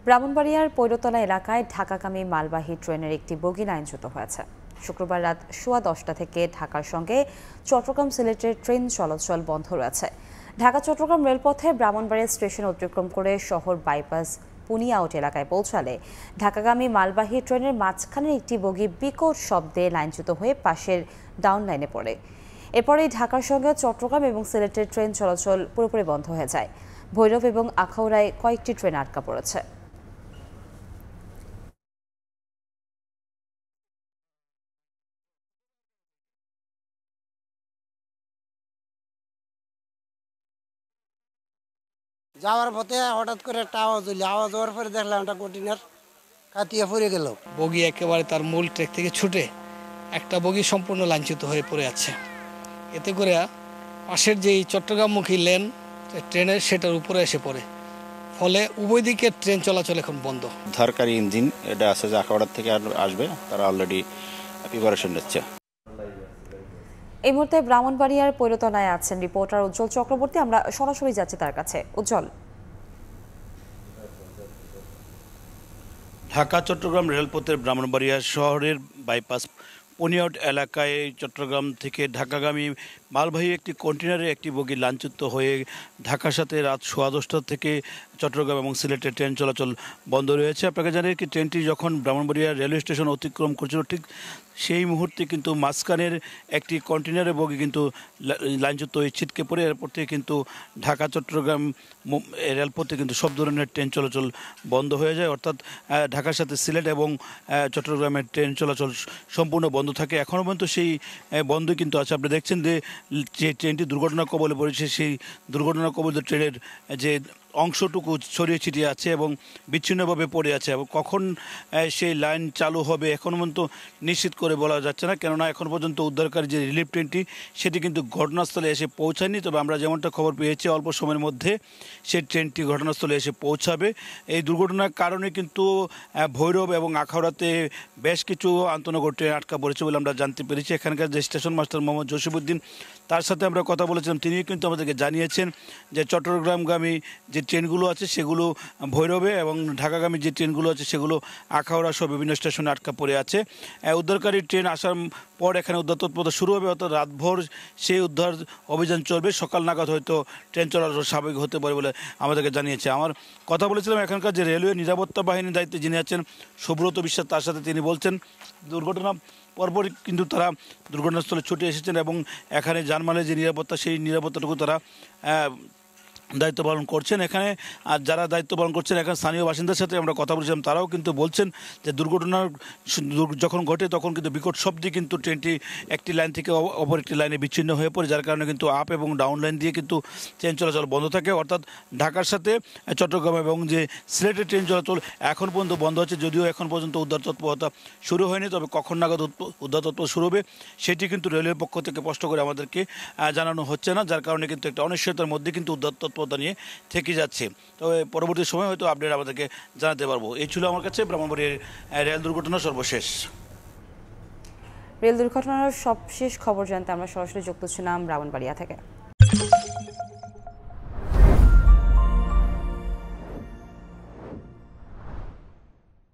ব্রাহ্মণবাড়িয়ার পৈরতলা এলাকায় ঢাকাগামী মালবাহী ট্রেনের একটি বগি লাইনচ্যুত হয়েছে। শুক্রবার রাত 10:15 থেকে ঢাকার সঙ্গে চট্টগ্রাম সিলেটের ট্রেন চলাচল বন্ধ রয়েছে। ঢাকা চট্টগ্রাম রেলপথে ব্রাহ্মণবাড়িয়া স্টেশন অতিক্রম করে শহর বাইপাস পুনিয়াউট এলাকায় পৌঁছালে ঢাকাগামী মালবাহী ট্রেনের মাঝখানের একটি বগি বিকট শব্দে লাইনচ্যুত হয়ে পাশের ডাউন লাইনে পড়ে। এরপরেই ঢাকার সঙ্গে চট্টগ্রাম এবং সিলেটের ট্রেন চলাচল পুরোপুরি বন্ধ হয়ে যায়। ভৈরব এবং আখাউড়ায় কয়েকটি ট্রেন আটকা পড়েছে। যাওয়ার পথে হঠাৎ করে একটা আওয়াজ হইল, আওয়াজ হওয়ার পরে দেখলাম একটা কন্টেনার কাটিয়ে পড়ে গেল। বগি একেবারে তার মূল ট্র্যাক থেকে ছুটে একটা বগি সম্পূর্ণ লাঞ্ছিত হয়ে পড়ে আছে। এতে করে পাশের যেই চট্টগ্রামমুখী লেন ট্রেনের সেটার উপরে এসে পড়ে, ফলে উভয় দিকের ট্রেন চলাচল এখন বন্ধ। উদ্ধারকারী ইঞ্জিন এটা আছে যে আখাউড়া থেকে আসবে, তারা অলরেডি প্রিপারেশন নিচ্ছে। এই মুহূর্তে ব্রাহ্মণবাড়িয়ার পৈরতলায় আছেন রিপোর্টার উজ্জ্বল চক্রবর্তী। আমরা সরাসরি যাচ্ছি তার কাছে। উজ্জ্বল, ঢাকা চট্টগ্রাম রেলপথের ব্রাহ্মণবাড়িয়া শহরের বাইপাস পুনিয়াউট এলাকায় চট্টগ্রাম থেকে ঢাকাগামী মালবাহী একটি কন্টেনারে একটি বগি লাঞ্ছিত হয়ে ঢাকার সাথে রাত 10:15 থেকে চট্টগ্রাম এবং সিলেটের ট্রেন চলাচল বন্ধ রয়েছে। আপনাকে জানেন কি, ট্রেনটি যখন ব্রাহ্মণবাড়িয়া রেলওয়ে স্টেশন অতিক্রম করছিল ঠিক সেই মুহূর্তে কিন্তু মাঝখানের একটি কন্টেনারের বগি কিন্তু লাইনচ্যুত হয়ে ছিটকে পড়ে। এরপর থেকে কিন্তু ঢাকা চট্টগ্রাম রেলপথে কিন্তু সব ধরনের ট্রেন চলাচল বন্ধ হয়ে যায়, অর্থাৎ ঢাকার সাথে সিলেট এবং চট্টগ্রামের ট্রেন চলাচল সম্পূর্ণ বন্ধ থাকে। এখনও পর্যন্ত সেই বন্ধ কিন্তু আছে। আপনি দেখছেন যে ট্রেনটি দুর্ঘটনা কবলে পড়েছে, সেই দুর্ঘটনা কবলিত ট্রেনের যে অংশটুকু ছড়িয়ে ছিটিয়ে আছে এবং বিচ্ছিন্নভাবে পড়ে আছে, এবং কখন সেই লাইন চালু হবে এখন পর্যন্ত নিশ্চিত করে বলা যাচ্ছে না, কেননা এখন পর্যন্ত উদ্ধারকারী যে রিলিফ ট্রেনটি সেটি কিন্তু ঘটনাস্থলে এসে পৌঁছায়নি। তবে আমরা যেমনটা খবর পেয়েছি অল্প সময়ের মধ্যে সেই ট্রেনটি ঘটনাস্থলে এসে পৌঁছাবে। এই দুর্ঘটনার কারণে কিন্তু ভৈরব এবং আখাউড়াতে বেশ কিছু আন্তনগর ট্রেন আটকা পড়েছে বলে আমরা জানতে পেরেছি। এখানকার যে স্টেশন মাস্টার মোহাম্মদ জসিমউদ্দিন, তার সাথে আমরা কথা বলেছিলাম, তিনি কিন্তু আমাদেরকে জানিয়েছেন যে চট্টগ্রামগামী যে ট্রেনগুলো আছে সেগুলো ভৈরবে এবং ঢাকাগামী যে ট্রেনগুলো আছে সেগুলো আখাউড়া সহ বিভিন্ন স্টেশনে আটকা পড়ে আছে। উদ্ধারকারী ট্রেন আসার পর এখানে উদ্ধার তৎপরতা শুরু হবে, অর্থাৎ রাতভর সেই উদ্ধার অভিযান চলবে। সকাল নাগাদ হয়তো ট্রেন চলাচল স্বাভাবিক হতে পারে বলে আমাদেরকে জানিয়েছে। আমার কথা বলেছিলাম এখানকার যে রেলওয়ে নিরাপত্তা বাহিনীর দায়িত্বে যিনি আছেন সুব্রত বিশ্বাস, তার সাথে তিনি বলছেন দুর্ঘটনা পরপরই কিন্তু তারা দুর্ঘটনাস্থলে ছুটে এসেছেন এবং এখানে জানমালের যে নিরাপত্তা সেই নিরাপত্তাটুকু তারা দায়িত্ব পালন করছেন। এখানে যারা দায়িত্ব পালন করছেন এখানে স্থানীয় বাসিন্দার সাথে আমরা কথা বলেছিলাম, তারাও কিন্তু বলছেন যে দুর্ঘটনার যখন ঘটে তখন কিন্তু বিকট শব্দে কিন্তু ট্রেনটি একটি লাইন থেকে অপর একটি লাইনে বিচ্ছিন্ন হয়ে পড়ে, যার কারণে কিন্তু আপ এবং ডাউন লাইন দিয়ে কিন্তু ট্রেন চলাচল বন্ধ থাকে। অর্থাৎ ঢাকার সাথে চট্টগ্রাম এবং যে সিলেটের ট্রেন চলাচল এখন পর্যন্ত বন্ধ আছে, যদিও এখন পর্যন্ত উদ্ধার তৎপরতা শুরু হয়নি। তবে কখন নাগাদ উদ্ধার তৎপরতা শুরু হবে সেটি কিন্তু রেলওয়ের পক্ষ থেকে স্পষ্ট করে আমাদেরকে জানানো হচ্ছে না, যার কারণে কিন্তু একটা অনিশ্চয়তার মধ্যে কিন্তু উদ্ধার তৎপরতা নিয়ে থেকে যাচ্ছে। তবে পরবর্তী সময় হয়তো আপডেট আমাদেরকে জানাতে পারবো। এই ছিল আমার কাছে ব্রাহ্মণবাড়িয়ার রেল দুর্ঘটনার সর্বশেষ। রেল দুর্ঘটনার সবশেষ খবর জানতে আমরা সরাসরি যুক্ত ছিলাম ব্রাহ্মণবাড়িয়া থেকে।